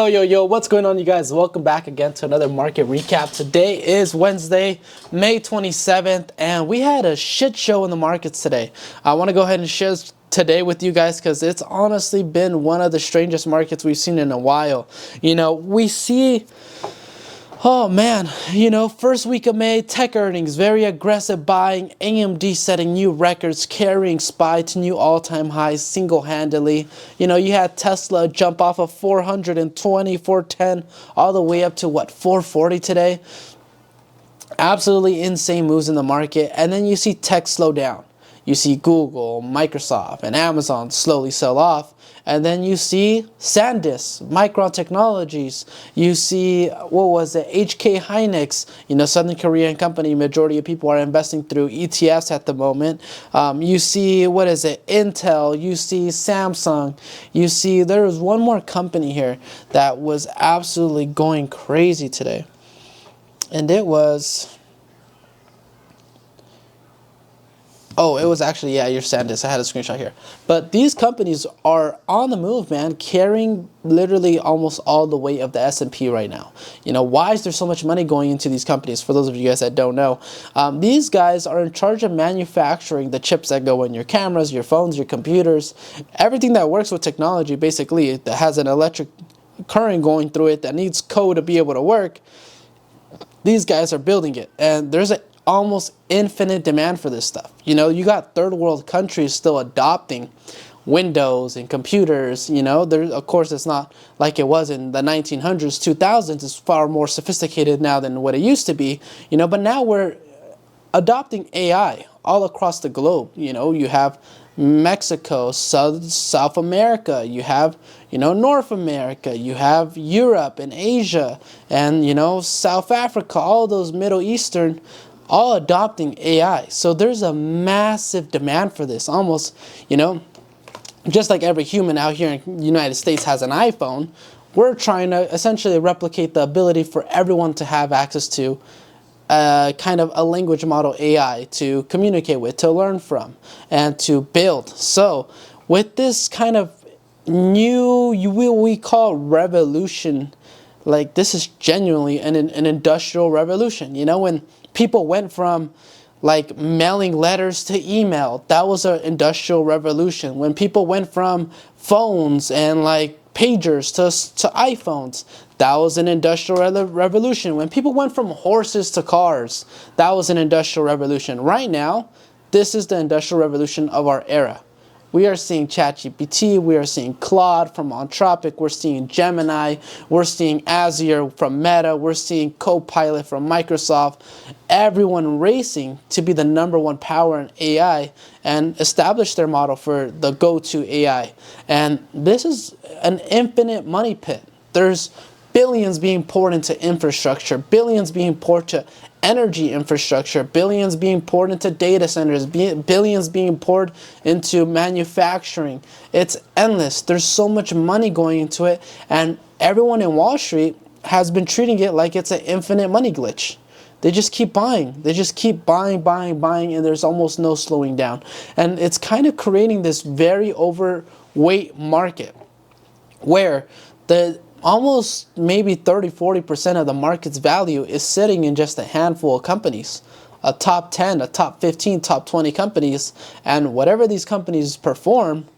Yo, what's going on, you guys? Welcome back again to another market recap. Today is Wednesday, May 27th, and we had a shit show in the markets today. I want to go ahead and share today with you guys because it's honestly been one of the strangest markets we've seen in a while. We see... Oh man, first week of May, tech earnings, very aggressive buying, AMD setting new records, carrying SPY to new all-time highs single-handedly. You had Tesla jump off of 420, 410, all the way up to what, 440 today? Absolutely insane moves in the market, and then you see tech slow down. You see Google, Microsoft, and Amazon slowly sell off. And then you see SanDisk, Micron Technologies. You see, HK Hynix, Southern Korean company. Majority of people are investing through ETFs at the moment. You see, Intel. You see Samsung. You see, there was one more company here that was absolutely going crazy today. And it was... Oh, it was actually, your SanDisk. I had a screenshot here. But these companies are on the move, man, carrying literally almost all the weight of the S&P right now. Why is there so much money going into these companies? For those of you guys that don't know, these guys are in charge of manufacturing the chips that go in your cameras, your phones, your computers, everything that works with technology, basically, that has an electric current going through it, that needs code to be able to work. These guys are building it, and there's an almost infinite demand for this stuff. You got third world countries still adopting Windows and computers. Of course, it's not like it was in the 1900s, 2000s. It's far more sophisticated now than what it used to be. But now we're adopting AI all across the globe. You have Mexico, South America, you have, North America, you have Europe and Asia, and, South Africa, all those Middle Eastern, all adopting AI. So there's a massive demand for this. Almost, just like every human out here in the United States has an iPhone, we're trying to essentially replicate the ability for everyone to have access to kind of a language model AI to communicate with, to learn from, and to build. So with this kind of new, we call revolution, like this is genuinely an industrial revolution. When people went from like mailing letters to email, that was an industrial revolution. When people went from phones and like pagers to iPhones, that was an industrial revolution. When people went from horses to cars, that was an industrial revolution. Right now, this is the industrial revolution of our era. We are seeing ChatGPT, we are seeing Claude from Anthropic, we're seeing Gemini, we're seeing Azure from Meta, we're seeing Copilot from Microsoft. Everyone racing to be the #1 power in AI and establish their model for the go-to AI. And this is an infinite money pit. There's billions being poured into infrastructure, billions being poured to energy infrastructure, billions being poured into data centers, billions being poured into manufacturing. It's endless. There's so much money going into it, and everyone in Wall Street has been treating it like it's an infinite money glitch. They just keep buying. They just keep buying, and there's almost no slowing down. And it's kind of creating this very overweight market where the almost maybe 30-40% of the market's value is sitting in just a handful of companies, a top 10, a top 15, top 20 companies, and whatever these companies perform,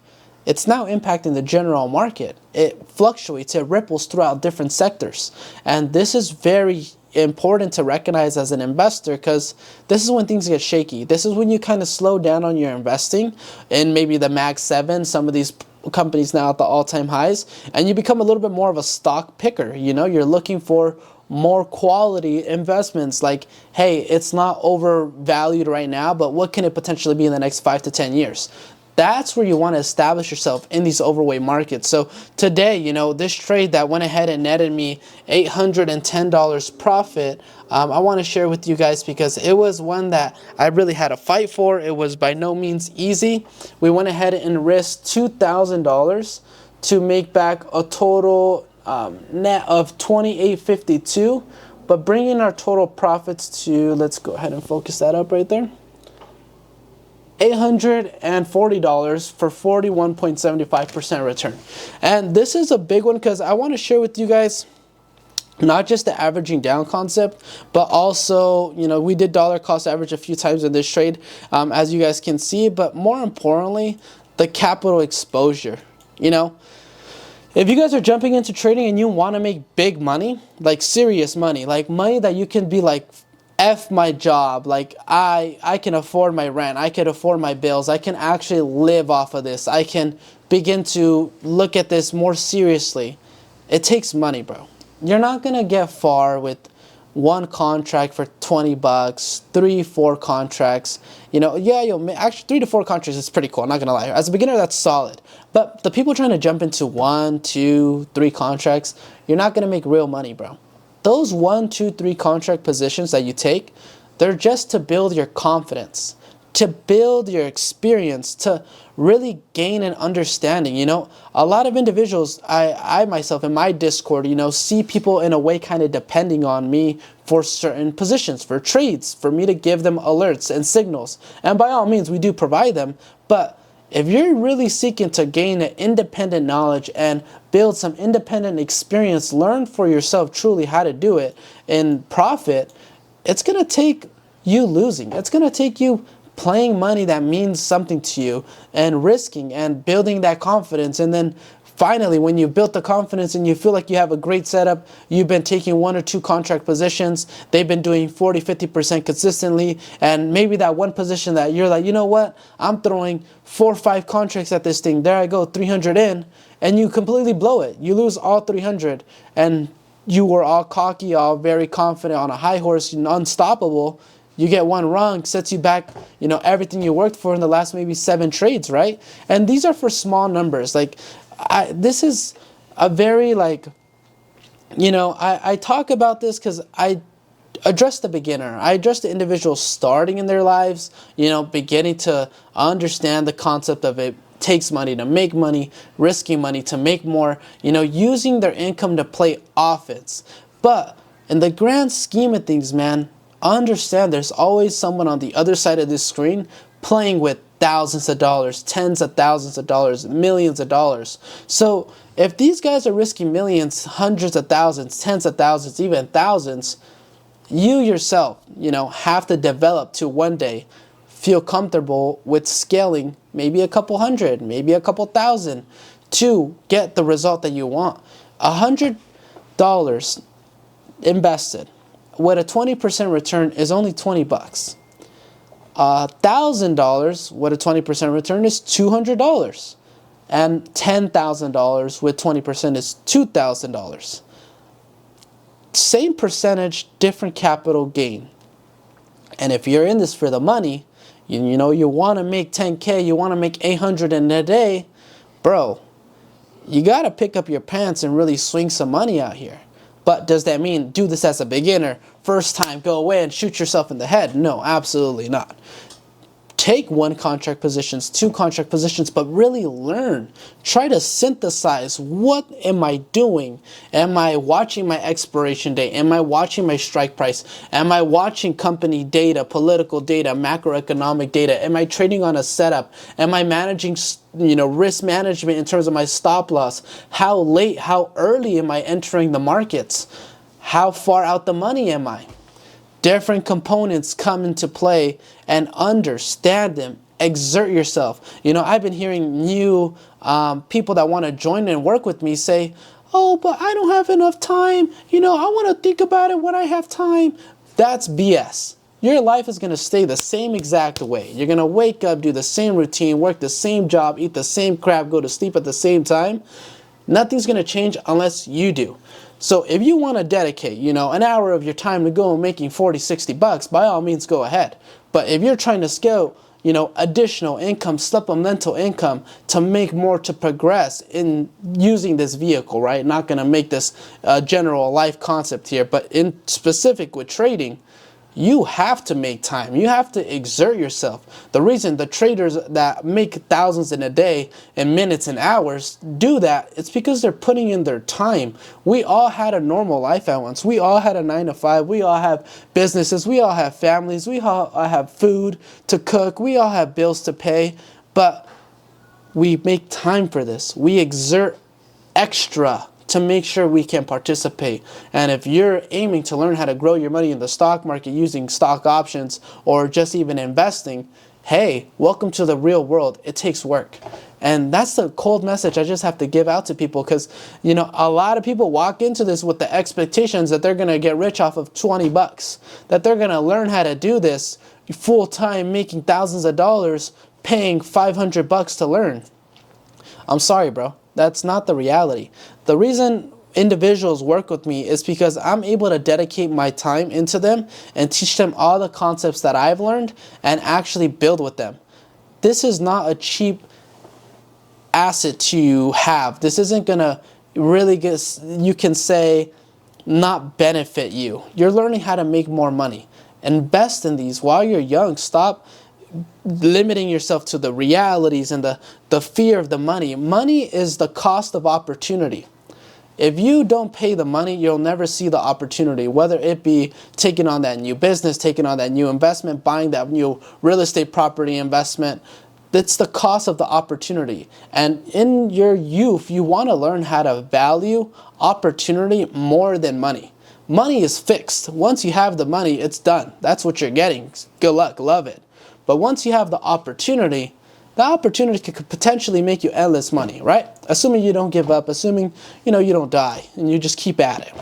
it's now impacting the general market. It fluctuates, it ripples throughout different sectors, and this is very important to recognize as an investor, because this is when things get shaky. This is when you kind of slow down on your investing in maybe the Mag 7, some of these companies now at the all-time highs, and you become a little bit more of a stock picker. You're looking for more quality investments, like, hey, it's not overvalued right now, but what can it potentially be in the next 5 to 10 years? That's where you want to establish yourself in these overweight markets. So today, this trade that went ahead and netted me $810 profit, I want to share with you guys because it was one that I really had to fight for. It was by no means easy. We went ahead and risked $2,000 to make back a total net of $2,852, but bringing our total profits to, let's go ahead and focus that up right there. $840 for 41.75% return. And this is a big one because I want to share with you guys not just the averaging down concept, but also, you know, we did dollar cost average a few times in this trade, as you guys can see, but more importantly, the capital exposure. You know, if you guys are jumping into trading and you want to make big money, like serious money, like money that you can be like, F my job, like I can afford my rent, I can afford my bills, I can actually live off of this, I can begin to look at this more seriously. It takes money, bro. You're not gonna get far with one contract for 20 bucks, 3-4 contracts. You know, yeah, actually 3 to 4 contracts is pretty cool, I'm not gonna lie. As a beginner, that's solid. But the people trying to jump into 1, 2, 3 contracts, you're not gonna make real money, bro. Those 1, 2, 3 contract positions that you take, they're just to build your confidence, to build your experience, to really gain an understanding. You know, a lot of individuals, I myself in my Discord, you know, see people in a way kind of depending on me for certain positions, for trades, for me to give them alerts and signals. And by all means, we do provide them, but if you're really seeking to gain an independent knowledge and build some independent experience, learn for yourself truly how to do it and profit, it's going to take you losing. It's going to take you playing money that means something to you and risking and building that confidence. And then finally, when you built the confidence and you feel like you have a great setup, you've been taking 1 or 2 contract positions, they've been doing 40, 50% consistently, and maybe that one position that you're like, you know what, I'm throwing 4 or 5 contracts at this thing, there I go, 300 in, and you completely blow it. You lose all 300, and you were all cocky, all very confident on a high horse, unstoppable. You get one wrong, sets you back, you know, everything you worked for in the last maybe 7 trades, right? And these are for small numbers. Like, this is a very, like, you know, I talk about this because I address the beginner. I address the individual starting in their lives, you know, beginning to understand the concept of it takes money to make money, risking money to make more, you know, using their income to play offense. But in the grand scheme of things, man, understand there's always someone on the other side of this screen playing with thousands of dollars, tens of thousands of dollars, millions of dollars. So if these guys are risking millions, hundreds of thousands, tens of thousands, even thousands, you yourself, you know, have to develop to one day feel comfortable with scaling maybe a couple hundred, maybe a couple thousand to get the result that you want. $100 invested with a 20% return is only 20 bucks. $1,000 with a 20% return is $200. And $10,000 with 20% is $2,000. Same percentage, different capital gain. And if you're in this for the money, you know, you want to make 10K, you want to make 800 in a day, bro, you got to pick up your pants and really swing some money out here. But does that mean do this as a beginner, first time, go away and shoot yourself in the head? No, absolutely not. Take 1 contract positions, 2 contract positions, but really learn. Try to synthesize, what am I doing? Am I watching my expiration date? Am I watching my strike price? Am I watching company data, political data, macroeconomic data? Am I trading on a setup? Am I managing, you know, risk management in terms of my stop loss? How late, how early am I entering the markets? How far out the money am I? Different components come into play, and understand them. Exert yourself. You know, I've been hearing new people that want to join and work with me say, oh, but I don't have enough time. You know, I want to think about it when I have time. That's BS. Your life is going to stay the same exact way. You're going to wake up, do the same routine, work the same job, eat the same crap, go to sleep at the same time. Nothing's going to change unless you do. So if you want to dedicate, you know, an hour of your time to go and making 40, 60 bucks, by all means, go ahead. But if you're trying to scale, you know, additional income, supplemental income to make more, to progress in using this vehicle, right? Not going to make this general life concept here, but in specific with trading, You have to make time. You have to exert yourself. The reason the traders that make thousands in a day in minutes and hours do that, it's because they're putting in their time. We all had a normal life at once. We all had a 9 to 5. We all have businesses. We all have families. We all have food to cook. We all have bills to pay. But we make time for this. We exert extra to make sure we can participate. And if you're aiming to learn how to grow your money in the stock market using stock options or just even investing, hey, welcome to the real world. It takes work. And that's the cold message I just have to give out to people, because, you know, a lot of people walk into this with the expectations that they're going to get rich off of 20 bucks, that they're going to learn how to do this full time, making thousands of dollars, paying 500 bucks to learn. I'm sorry, bro. That's not the reality. The reason individuals work with me is because I'm able to dedicate my time into them and teach them all the concepts that I've learned and actually build with them. This is not a cheap asset to have. This isn't going to really get, you can say, not benefit you. You're learning how to make more money. Invest in these while you're young. Stop limiting yourself to the realities and the fear of the money. Money is the cost of opportunity. If you don't pay the money, you'll never see the opportunity, whether it be taking on that new business, taking on that new investment, buying that new real estate property investment. That's the cost of the opportunity. And in your youth, you want to learn how to value opportunity more than money. Money is fixed. Once you have the money, it's done. That's what you're getting. Good luck. Love it. But once you have the opportunity could potentially make you endless money, right? Assuming you don't give up, assuming, you know, you don't die and you just keep at it.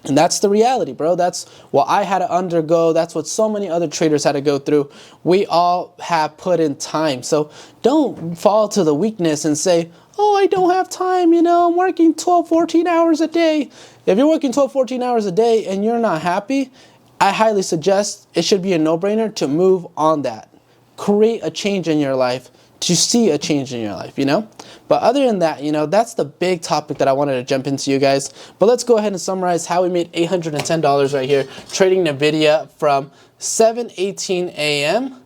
And that's the reality, bro. That's what I had to undergo. That's what so many other traders had to go through. We all have put in time. So don't fall to the weakness and say, oh, I don't have time. You know, I'm working 12, 14 hours a day. If you're working 12, 14 hours a day and you're not happy, I highly suggest it should be a no-brainer to move on that. Create a change in your life to see a change in your life, you know? But other than that, you know, that's the big topic that I wanted to jump into, you guys. But let's go ahead and summarize how we made $810 right here, trading Nvidia from 7:18 a.m.,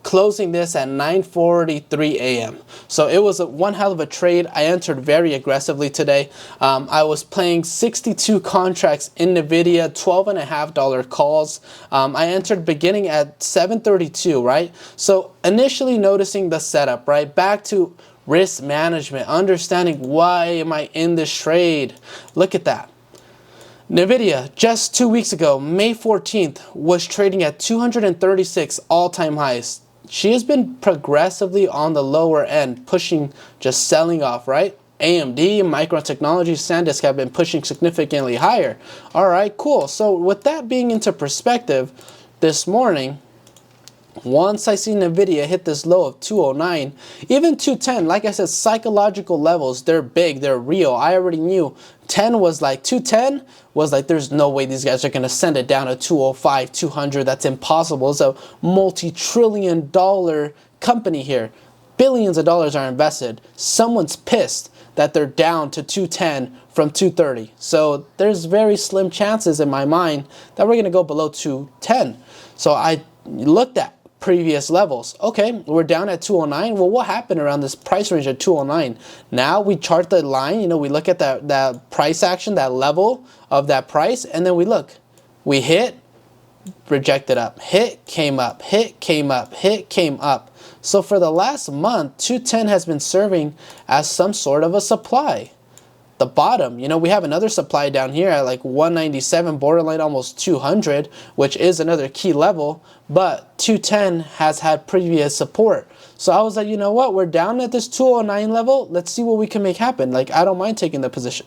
closing this at 9:43 a.m. So it was one hell of a trade. I entered very aggressively today. I was playing 62 contracts in Nvidia, $12.50 calls. I entered beginning at 7:32, right? So initially noticing the setup, right? Back to risk management, understanding why am I in this trade. Look at that. Nvidia, just 2 weeks ago, May 14th, was trading at 236 all-time highs. She has been progressively on the lower end, pushing, just selling off, right? AMD, Micron Technology, SanDisk have been pushing significantly higher. All right, cool. So with that being into perspective, this morning, once I see Nvidia hit this low of 209, even 210, like I said, psychological levels, they're big, they're real. I already knew 10 was like, 210 was like, there's no way these guys are going to send it down to 205, 200. That's impossible. It's a multi-trillion-dollar company here. Billions of dollars are invested. Someone's pissed that they're down to 210 from 230. So there's very slim chances in my mind that we're going to go below 210. So I looked at previous levels. Okay, we're down at 209. Well, what happened around this price range at 209? Now we chart the line, you know, we look at that price action, that level of that price, and then we look. We hit, rejected up, hit, came up, hit, came up, hit, came up. So for the last month, 210 has been serving as some sort of a supply. The bottom, you know, we have another supply down here at like 197, borderline almost 200, which is another key level, but 210 has had previous support. So I was like, you know what, we're down at this 209 level, let's see what we can make happen. Like, I don't mind taking the position.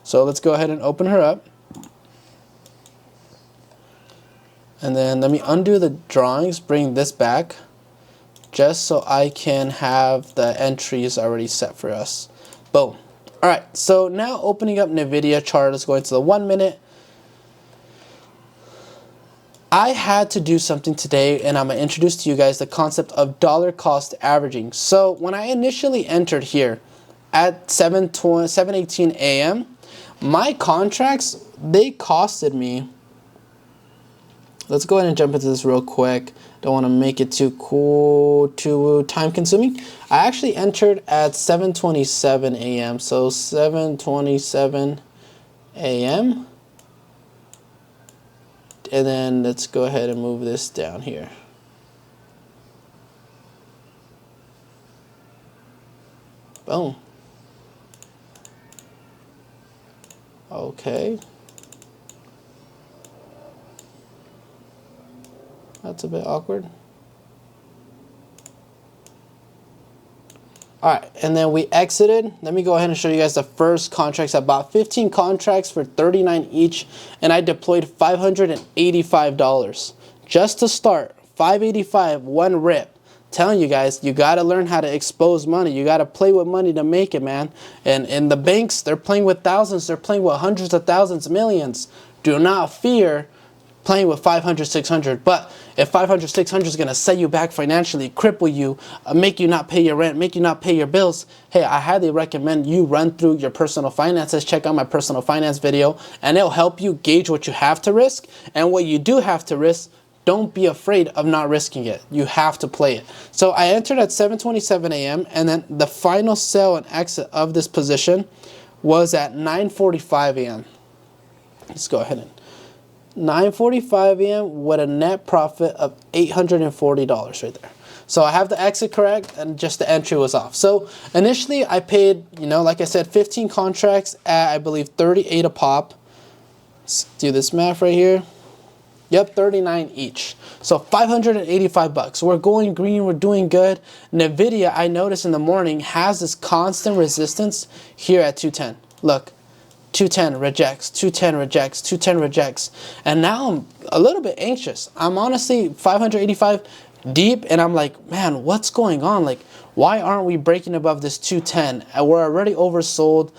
So let's go ahead and open her up. And then let me undo the drawings, bring this back, just so I can have the entries already set for us. Boom. Alright, so now opening up Nvidia chart, let's go into the 1 minute. I had to do something today, and I'm going to introduce to you guys the concept of dollar cost averaging. So when I initially entered here at 7:18 a.m., my contracts, they costed me let's go ahead and jump into this real quick. Don't want to make it too cool, too time consuming. I actually entered at 7:27 a.m. So 7:27 a.m. And then let's go ahead and move this down here. Boom. Okay. That's a bit awkward. All right, and then we exited. Let me go ahead and show you guys the first contracts. I bought 15 contracts for $39 each, and I deployed $585 just to start. $585, one rip. Telling you guys, you got to learn how to expose money. You got to play with money to make it, man. And the banks, they're playing with thousands. They're playing with hundreds of thousands, millions. Do not fear playing with 500, 600. But if 500, 600 is going to set you back financially, cripple you, make you not pay your rent, make you not pay your bills, hey, I highly recommend you run through your personal finances. Check out my personal finance video, and it'll help you gauge what you have to risk. And what you do have to risk, don't be afraid of not risking it. You have to play it. So I entered at 7:27 a.m. and then the final sell and exit of this position was at 9:45 a.m. Let's go ahead and 9:45 a.m. with a net profit of $840 right there. So I have the exit correct and just the entry was off. So initially I paid, like I said, 15 contracts at, I believe, 38 a pop. Let's do this math right here. Yep, 39 each. So 585 bucks. We're going green, we're doing good. Nvidia, I noticed in the morning, has this constant resistance here at 210. Look, 210 rejects, 210 rejects, 210 rejects. And now I'm a little bit anxious. I'm honestly 585 deep and I'm like, man, what's going on? Like, why aren't we breaking above this 210? We're already oversold.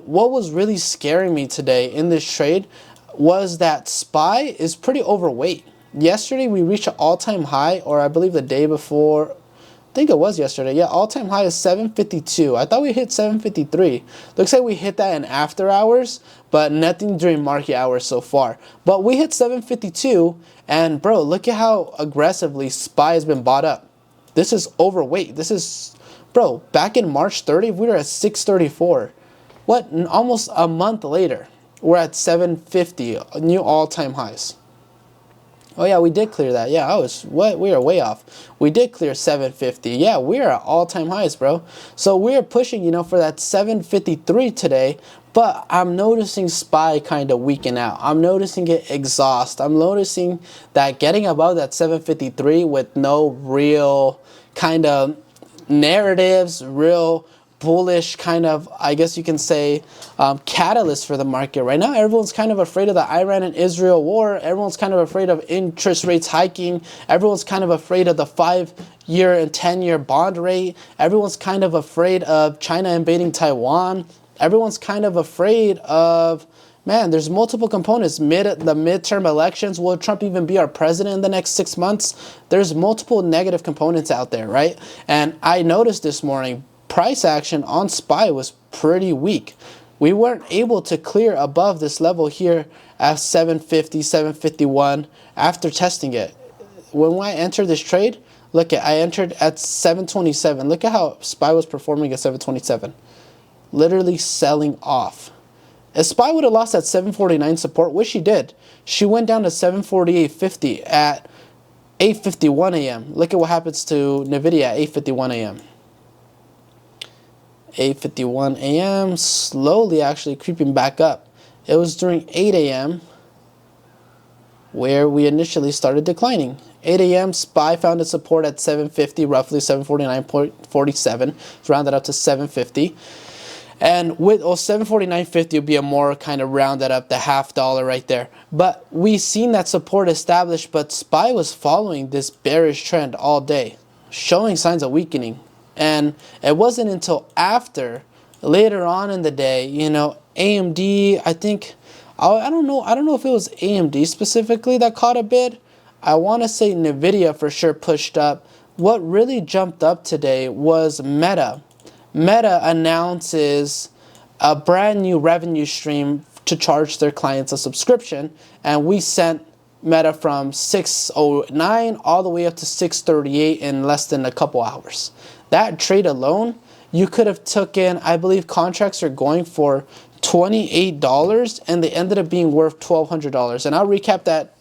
What was really scaring me today in this trade was that SPY is pretty overweight. Yesterday we reached an all-time high, or I believe the day before, I think it was yesterday. Yeah, all-time high is 752. I thought we hit 753. Looks like we hit that in after hours, but nothing during market hours so far. But we hit 752, and bro, look at how aggressively SPY has been bought up. This is overweight. This is, bro, back in March 30th, we were at 634. What, almost a month later, we're at 750, new all-time highs. Oh yeah, we did clear that. Yeah, we are way off. We did clear 750. Yeah, we are at all-time highs, bro. So we're pushing, for that 753 today, but I'm noticing SPY kind of weaken out. I'm noticing it exhaust. I'm noticing that getting above that 753 with no real kind of narratives, real bullish kind of, I guess you can say, catalyst for the market. Right now, everyone's kind of afraid of the Iran and Israel war. Everyone's kind of afraid of interest rates hiking. Everyone's kind of afraid of the 5-year and 10-year bond rate. Everyone's kind of afraid of China invading Taiwan. Everyone's kind of afraid of, man, there's multiple components. The midterm elections, will Trump even be our president in the next 6 months? There's multiple negative components out there, right? And I noticed this morning, price action on SPY was pretty weak. We weren't able to clear above this level here at 750, 751 after testing it. When I entered this trade, I entered at 727. Look at how SPY was performing at 727. Literally selling off. If SPY would have lost that 749 support, which she did, she went down to 748.50 at 8:51 a.m. Look at what happens to Nvidia at 8:51 a.m. 8:51 a.m. slowly actually creeping back up. It was during 8 a.m. where we initially started declining. 8 a.m. SPY found its support at 750, roughly 749.47. It's rounded up to 750. And with 749.50 would be a more kind of rounded up, the $0.50 right there. But we seen that support established, but SPY was following this bearish trend all day, showing signs of weakening. And it wasn't until after, later on in the day, AMD, I think, I don't know if it was AMD specifically that caught a bid. I want to say Nvidia for sure pushed up. What really jumped up today was Meta. Meta announces a brand new revenue stream to charge their clients a subscription, and we sent Meta from 609 all the way up to 638 in less than a couple hours. That trade alone, you could have taken, I believe contracts are going for $28 and they ended up being worth $1,200. And I'll recap that.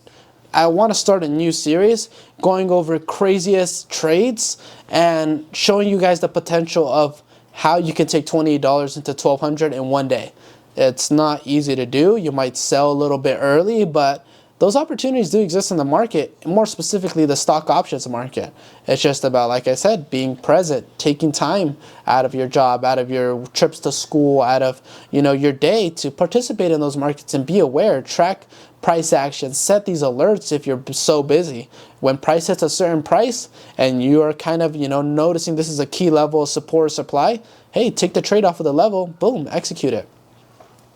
I want to start a new series going over craziest trades and showing you guys the potential of how you can take $28 into $1,200 in one day. It's not easy to do. You might sell a little bit early, but those opportunities do exist in the market, more specifically the stock options market. It's just about, like I said, being present, taking time out of your job, out of your trips to school, out of, you know, your day to participate in those markets and be aware, track price action, set these alerts if you're so busy. When price hits a certain price and you are kind of, you know, noticing this is a key level of support or supply, hey, take the trade off of the level, boom, execute it.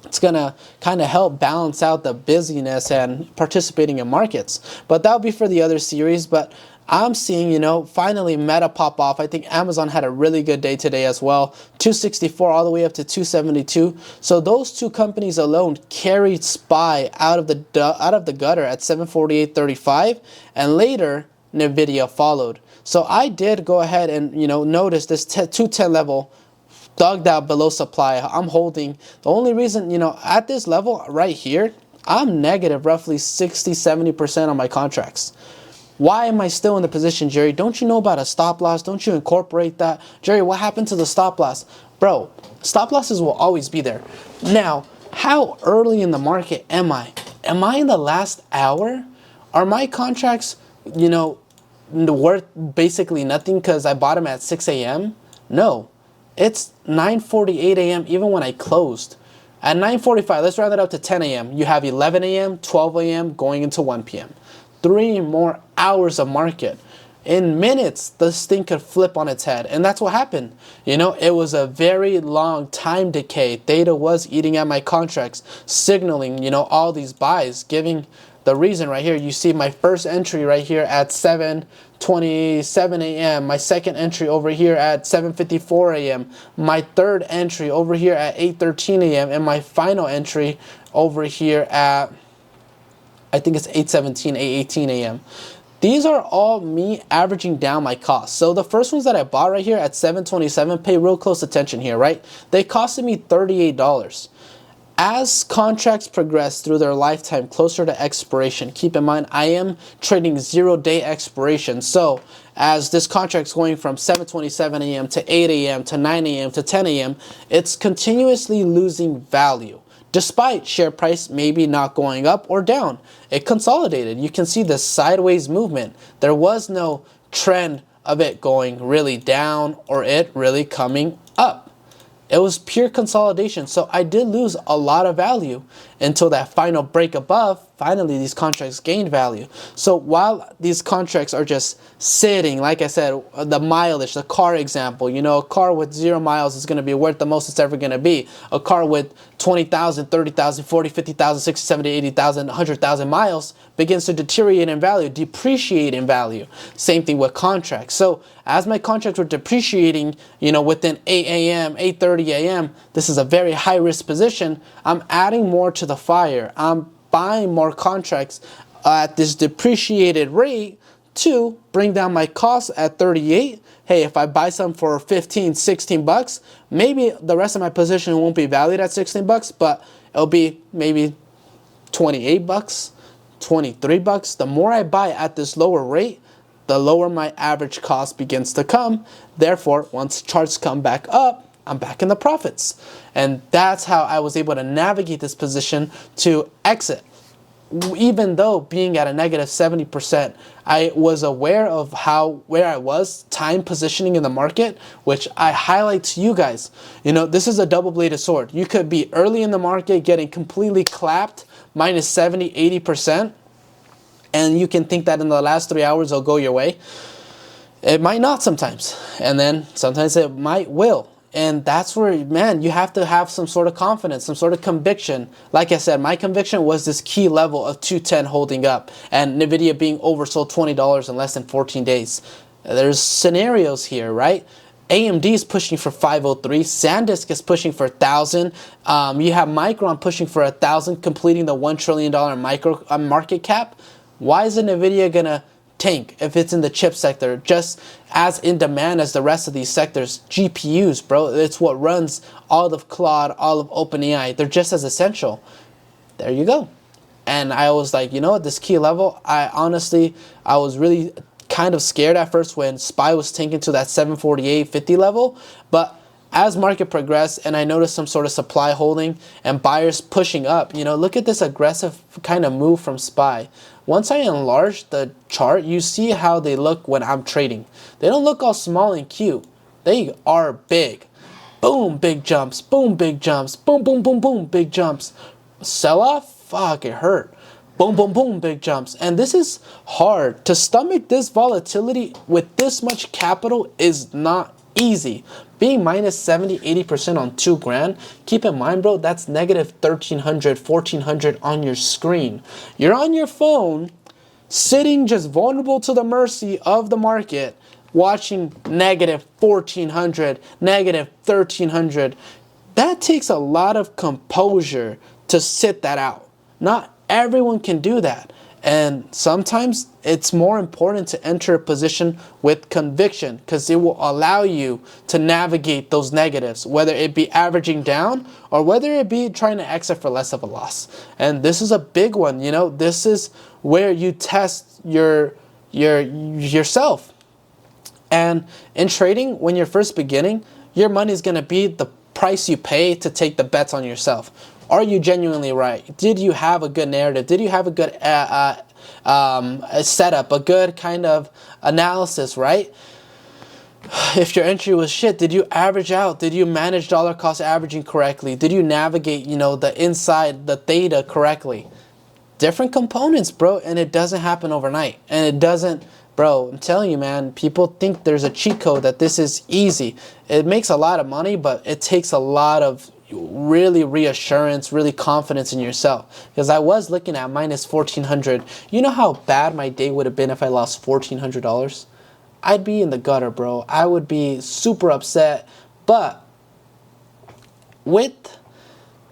It's going to kind of help balance out the busyness and participating in markets. But that'll be for the other series. But I'm seeing, you know, finally Meta pop off. I think Amazon had a really good day today as well. 264 all the way up to 272. So those two companies alone carried SPY out of the gutter at 748.35, and later Nvda followed. So I did go ahead and, you know, notice this 210 level dug out below supply. I'm holding. The only reason, you know, at this level right here, I'm negative roughly 60-70% on my contracts. Why am I still in the position, Jerry? Don't you know about a stop loss? Don't you incorporate that? Jerry, what happened to the stop loss? Bro, stop losses will always be there. Now, how early in the market am I? Am I in the last hour? Are my contracts, you know, worth basically nothing because I bought them at 6 a.m.? No. It's 9:48 a.m. even when I closed. At 9:45, let's round it up to 10 a.m. You have 11 a.m., 12 a.m. going into 1 p.m. 3 more hours of market. In minutes, this thing could flip on its head. And that's what happened. You know, it was a very long time decay. Theta was eating at my contracts, signaling, you know, all these buys, giving the reason right here. You see my first entry right here at 7:27 a.m. My second entry over here at 7:54 a.m. My third entry over here at 8:13 a.m. And my final entry over here at, I think it's 8:17, 8:18 a.m. These are all me averaging down my costs. So the first ones that I bought right here at 7:27, pay real close attention here, right? They costed me $38. As contracts progress through their lifetime closer to expiration, keep in mind I am trading 0-day expiration. So as this contract's going from 7:27 a.m. to 8 a.m. to 9 a.m. to 10 a.m., it's continuously losing value. Despite share price maybe not going up or down, it consolidated. You can see the sideways movement. There was no trend of it going really down or it really coming up. It was pure consolidation. So I did lose a lot of value until that final break above. Finally, these contracts gained value. So while these contracts are just sitting, like I said, the mileage, the car example, you know, a car with 0 miles is going to be worth the most it's ever going to be. A car with 20,000, 30,000, 40, 50,000, 60, 70, 80,000, 100,000 miles begins to deteriorate in value, depreciate in value. Same thing with contracts. So as my contracts were depreciating, you know, within 8 a.m., 8:30 a.m., this is a very high risk position. I'm adding more to the fire. I'm buying more contracts at this depreciated rate to bring down my costs at 38. Hey, if I buy some for 15, 16 bucks, maybe the rest of my position won't be valued at 16 bucks, but it'll be maybe 28 bucks, 23 bucks. The more I buy at this lower rate, the lower my average cost begins to come. Therefore, once charts come back up, I'm back in the profits. And that's how I was able to navigate this position to exit. Even though being at a negative 70%, I was aware of where I was, time positioning in the market, which I highlight to you guys. You know, this is a double-bladed sword. You could be early in the market getting completely clapped, minus 70, 80%, and you can think that in the last 3 hours it'll go your way. It might not sometimes, and then sometimes it will. And that's where, man, you have to have some sort of confidence, some sort of conviction. Like I said, my conviction was this key level of 210 holding up and Nvidia being oversold $20 in less than 14 days. There's scenarios here, right? AMD is pushing for 503. SanDisk is pushing for 1,000. You have Micron pushing for 1,000, completing the $1 trillion market cap. Why is Nvidia gonna tank if it's in the chip sector, just as in demand as the rest of these sectors? GPUs, bro, it's what runs all of Claude, all of OpenAI. They're just as essential. There you go. And I was like, you know what, this key level, I was really kind of scared at first when SPY was tanking to that 748.50 level, but as market progressed and I noticed some sort of supply holding and buyers pushing up, you know, look at this aggressive kind of move from SPY. Once I enlarge the chart, you see how they look when I'm trading. They don't look all small and cute. They are big. Boom, big jumps. Boom, big jumps. Boom, boom, boom, boom, big jumps. Sell off? Fuck, it hurt. Boom, boom, boom, big jumps. And this is hard. To stomach this volatility with this much capital is not easy. Being minus 70, 80% on 2 grand, keep in mind, bro, that's negative 1,300, 1,400 on your screen. You're on your phone, sitting just vulnerable to the mercy of the market, watching negative 1,400, negative 1,300. That takes a lot of composure to sit that out. Not everyone can do that. And sometimes it's more important to enter a position with conviction because it will allow you to navigate those negatives, whether it be averaging down or whether it be trying to exit for less of a loss. And this is a big one, you know, this is where you test yourself. And in trading, when you're first beginning, your money is going to be the price you pay to take the bets on yourself. Are you genuinely right? Did you have a good narrative? Did you have a good setup, a good kind of analysis, right? If your entry was shit, did you average out? Did you manage dollar cost averaging correctly? Did you navigate, you know, the inside, the theta correctly? Different components, bro, and it doesn't happen overnight. And it doesn't, bro, I'm telling you, man, people think there's a cheat code that this is easy. It makes a lot of money, but it takes a lot of really reassurance, really confidence in yourself. Because I was looking at minus 1,400. You know how bad my day would have been if I lost $1,400? I'd be in the gutter, bro. I would be super upset. But with,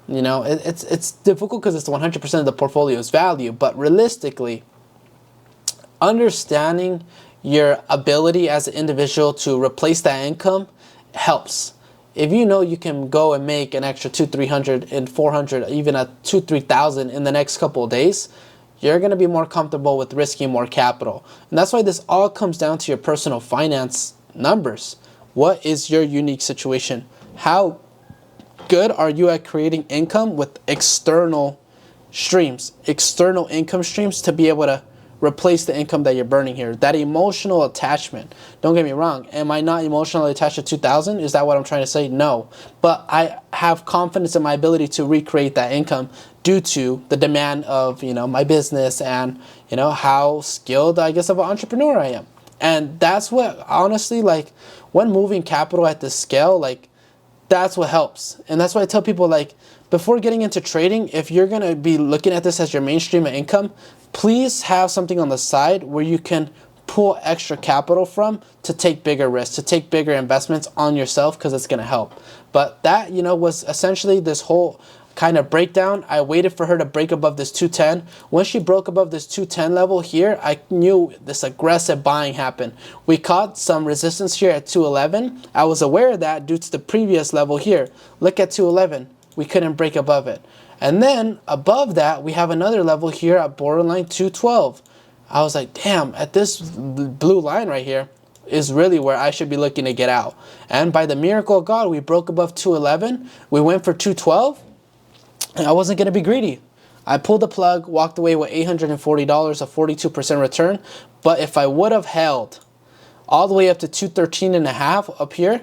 you know, it's difficult because it's 100% of the portfolio's value. But realistically, understanding your ability as an individual to replace that income helps. If you know you can go and make an extra 200, 300 and 400, even a 2,000, 3,000 in the next couple of days, you're going to be more comfortable with risking more capital. And that's why this all comes down to your personal finance numbers. What is your unique situation? How good are you at creating income with external streams, external income streams to be able to replace the income that you're burning here? That emotional attachment. Don't get me wrong. Am I not emotionally attached to 2,000? Is that what I'm trying to say? No. But I have confidence in my ability to recreate that income due to the demand of, you know, my business and, you know, how skilled, I guess, of an entrepreneur I am. And that's what, honestly, like, when moving capital at this scale, like, that's what helps. And that's why I tell people, like, before getting into trading, if you're going to be looking at this as your mainstream of income, please have something on the side where you can pull extra capital from to take bigger risks, to take bigger investments on yourself, because it's going to help. But that, you know, was essentially this whole kind of breakdown. I waited for her to break above this 210. When she broke above this 210 level here, I knew this aggressive buying happened. We caught some resistance here at 211. I was aware of that due to the previous level here. Look at 211. We couldn't break above it. And then above that, we have another level here at borderline 212. I was like, damn, at this blue line right here is really where I should be looking to get out. And by the miracle of God, we broke above 211. We went for 212. And I wasn't going to be greedy. I pulled the plug, walked away with $840, a 42% return. But if I would have held all the way up to 213.5 up here,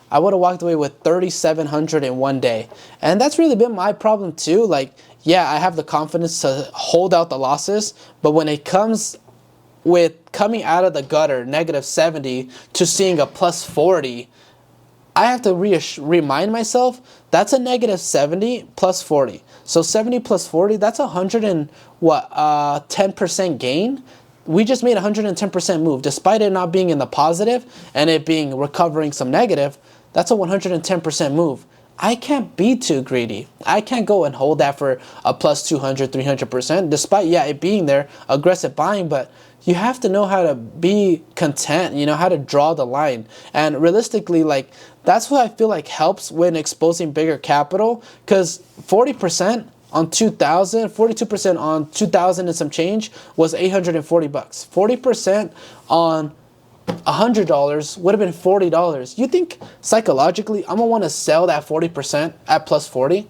I would have walked away with 3,700 in one day. And that's really been my problem too. Like, yeah, I have the confidence to hold out the losses, but when it comes with coming out of the gutter, negative 70, to seeing a plus 40, I have to remind myself that's a negative 70 plus 40. So 70 plus 40, that's 10% gain. We just made 110% move, despite it not being in the positive and it being recovering some negative. That's a 110% move. I can't be too greedy. I can't go and hold that for a plus 200, 300%, despite, yeah, it being there, aggressive buying, but you have to know how to be content, you know, how to draw the line. And realistically, like, that's what I feel like helps when exposing bigger capital, because 40% on 2000, 42% on 2000 and some change was 840 bucks. 40% on $100 would have been $40. You think psychologically I'm gonna want to sell that 40% at plus 40?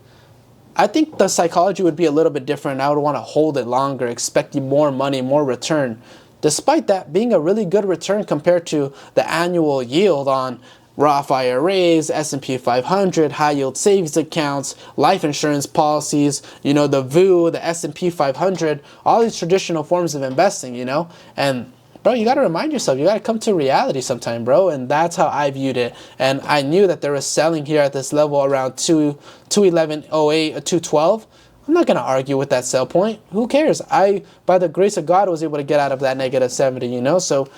I think the psychology would be a little bit different. I would want to hold it longer, expecting more money, more return. Despite that being a really good return compared to the annual yield on Roth IRAs, S&P 500, high yield savings accounts, life insurance policies, you know, the VU, the S&P 500, all these traditional forms of investing, you know, and bro, you got to remind yourself, you got to come to reality sometime, bro. And that's how I viewed it. And I knew that there was selling here at this level around 211.08 or 212. I'm not going to argue with that sell point. Who cares? I, by the grace of God, was able to get out of that negative 70, you know? So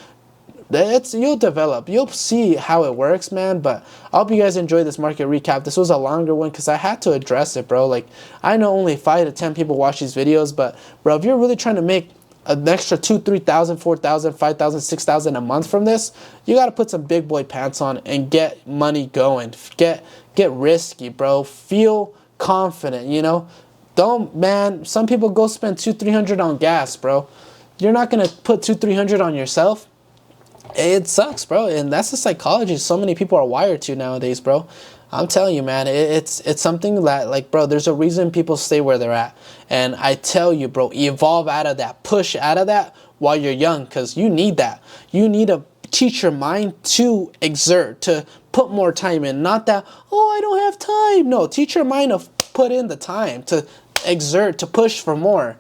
you'll develop. You'll see how it works, man. But I hope you guys enjoyed this market recap. This was a longer one because I had to address it, bro. Like, I know only 5 to 10 people watch these videos, but, bro, if you're really trying to make an extra 2,000, 3,000, 4,000, 5,000, 6,000 a month from this, you got to put some big boy pants on and get money going. Get risky, bro. Feel confident, you know? Don't, man, some people go spend 200-300 on gas, bro. You're not going to put 200-300 on yourself. It sucks, bro. And that's the psychology so many people are wired to nowadays, bro. I'm telling you, man, it's something that, like, bro, there's a reason people stay where they're at. And I tell you, bro, evolve out of that, push out of that while you're young, because you need that. You need to teach your mind to exert, to put more time in. Not that, oh, I don't have time. No, teach your mind to put in the time, to exert, to push for more.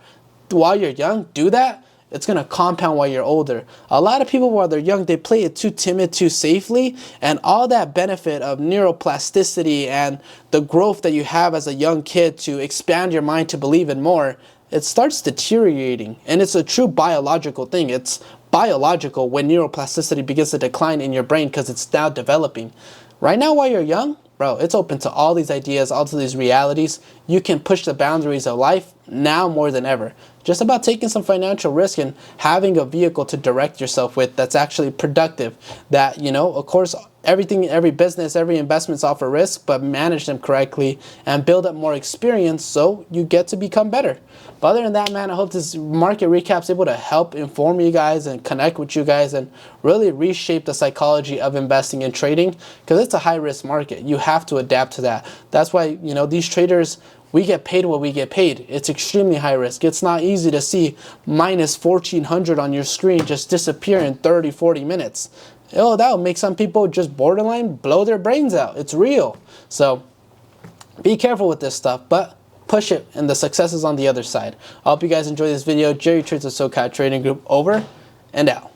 While you're young, do that. It's going to compound while you're older. A lot of people, while they're young, they play it too timid, too safely, and all that benefit of neuroplasticity and the growth that you have as a young kid to expand your mind to believe in more, it starts deteriorating. And it's a true biological thing. It's biological when neuroplasticity begins to decline in your brain because it's now developing. Right now, while you're young, bro, it's open to all these ideas, all to these realities. You can push the boundaries of life now more than ever. Just about taking some financial risk and having a vehicle to direct yourself with that's actually productive. That, you know, of course, everything, every business, every investment's offer risk, but manage them correctly and build up more experience so you get to become better. But other than that, man, I hope this market recap's able to help inform you guys and connect with you guys and really reshape the psychology of investing and trading, because it's a high risk market. You have to adapt to that. That's why, you know, these traders, we get paid what we get paid. It's extremely high risk. It's not easy to see minus 1,400 on your screen just disappear in 30, 40 minutes. Oh, that will make some people just borderline blow their brains out. It's real. So be careful with this stuff, but push it, and the success is on the other side. I hope you guys enjoyed this video. Jerry Trades of SoCal Trading Group, over and out.